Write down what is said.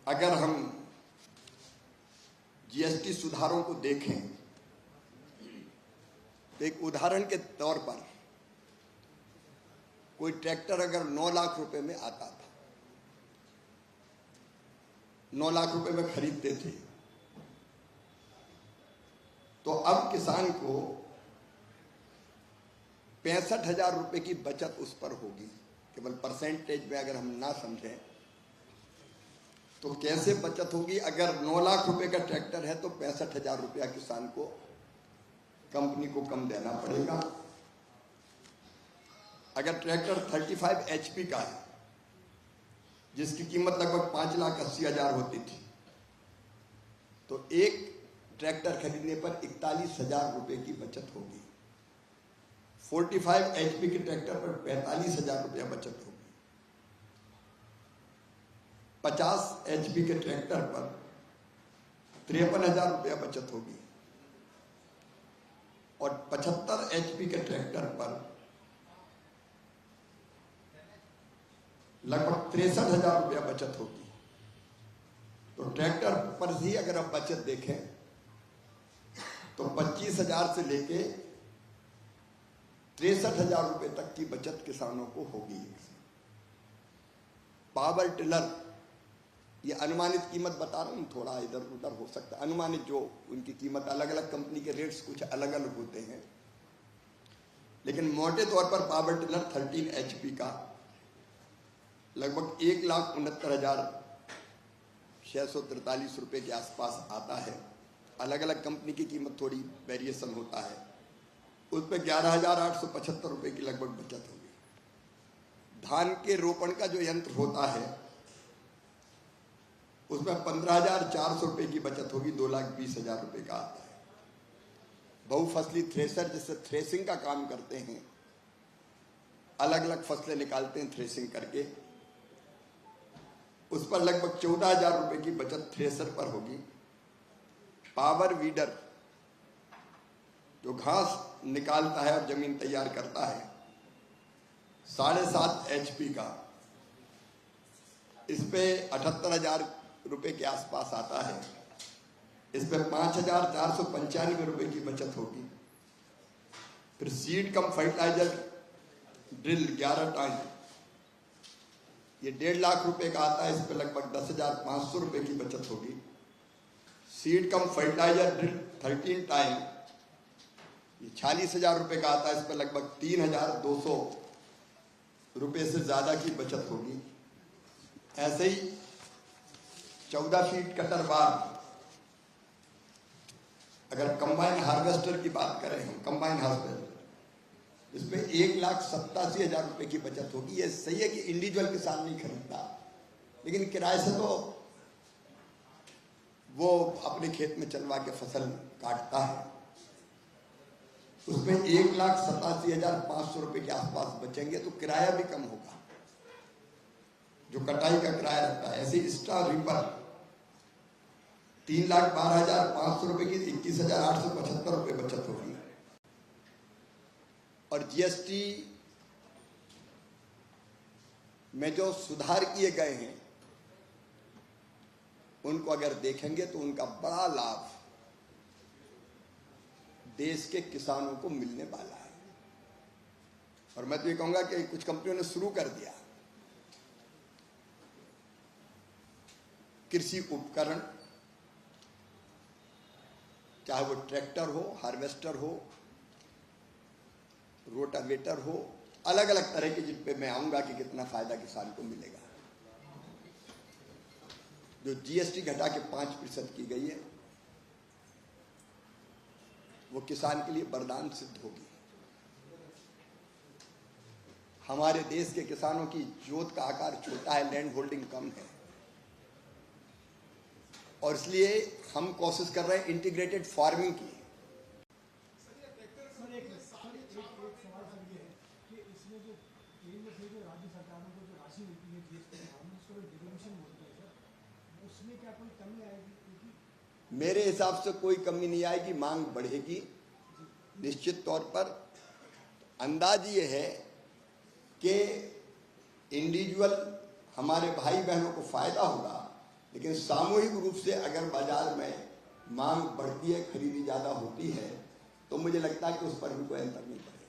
अगर हम जीएसटी सुधारों को देखें तो एक उदाहरण के तौर पर कोई ट्रैक्टर अगर 9 लाख रुपए में आता था, 9 लाख रुपए में खरीदते थे, तो अब किसान को 65,000 रुपए की बचत उस पर होगी। केवल परसेंटेज में अगर हम ना समझें तो कैसे बचत होगी? अगर 9 लाख रुपए का ट्रैक्टर है तो 65,000 रुपया किसान को कंपनी को कम देना पड़ेगा। अगर ट्रैक्टर 35 HP का है जिसकी कीमत लगभग 5,80,000 होती थी, तो एक ट्रैक्टर खरीदने पर 41,000 रुपए की बचत होगी। 45 HP के ट्रैक्टर पर 45,000 रुपया बचत होगी। 50 HP के ट्रैक्टर पर 53,000 रुपया बचत होगी और 75 HP के ट्रैक्टर पर लगभग 63,000 रुपया बचत होगी। तो ट्रैक्टर पर ही अगर आप बचत देखें तो 25,000 से लेके 63,000 रुपए तक की बचत किसानों को होगी। पावर टिलर, ये अनुमानित कीमत बता रहा हूं, थोड़ा इधर उधर हो सकता है, अनुमानित जो उनकी कीमत, अलग अलग कंपनी के रेट्स कुछ अलग अलग होते हैं, लेकिन मोटे तौर पर पावर टिलर 13 HP का लगभग 1,69,643 रुपए के आसपास आता है। अलग अलग कंपनी की कीमत थोड़ी वेरिएशन होता है। उसमें 11,875 रुपए की लगभग बचत होगी। धान के रोपण का जो यंत्र होता है उसमें 15,400 रुपए की बचत होगी, 2,20,000 रुपए का आता है। बहुफसली थ्रेसर, जिससे थ्रेसिंग का काम करते हैं, अलग अलग फसलें निकालते हैं थ्रेसिंग करके, उस पर लगभग 14,000 रुपए की बचत थ्रेसर पर होगी। पावर वीडर जो घास निकालता है और जमीन तैयार करता है, 7.5 HP का, इस पे 78,000 रुपए के आसपास आता है। इस पे 5,495 रुपए की बचत होगी। फिर seed cum fertilizer drill 11 time, ये 1.5 लाख रुपए का आता है। इस पे लगभग 10,500 रुपए की बचत होगी। Seed cum fertilizer drill 13 time, ये 46,000 रुपए का आता है। इस पर लगभग 3,200 रुपए से ज्यादा की बचत होगी। ऐसे ही 14 फीट कटर बार, अगर कंबाइन हार्वेस्टर की बात करें हम, कंबाइन हार्वेस्टर, इसमें 1,87,000 रुपए की बचत होगी। ये सही है कि इंडिविजुअल किसान नहीं खरीदता, लेकिन किराए से तो वो अपने खेत में चलवा के फसल काटता है। उसमें 1,87,500 रुपए के आसपास बचेंगे, तो किराया भी कम होगा जो कटाई का किराया रहता है। ऐसे स्टार रिपर 3,12,500 रुपए की 21,875 रुपए बचत होगी। और जीएसटी में जो सुधार किए गए हैं उनको अगर देखेंगे तो उनका बड़ा लाभ देश के किसानों को मिलने वाला है। और मैं तो ये कहूंगा कि कुछ कंपनियों ने शुरू कर दिया, कृषि उपकरण, चाहे वो ट्रैक्टर हो, हार्वेस्टर हो, रोटावेटर हो, अलग अलग तरह के, जिन पे मैं आऊंगा कि कितना फायदा किसान को मिलेगा। जो जीएसटी घटा के 5% की गई है, वो किसान के लिए वरदान सिद्ध होगी। हमारे देश के किसानों की जोत का आकार छोटा है, लैंड होल्डिंग कम है, और इसलिए हम कोशिश कर रहे हैं इंटीग्रेटेड फार्मिंग की। मेरे हिसाब से कोई कमी नहीं आएगी, मांग बढ़ेगी निश्चित तौर पर। अंदाज ये है कि इंडिविजुअल हमारे भाई बहनों को फायदा होगा, लेकिन सामूहिक रूप से अगर बाजार में मांग बढ़ती है, खरीदी ज्यादा होती है, तो मुझे लगता है कि उस पर भी कोई अंतर नहीं पड़ेगा।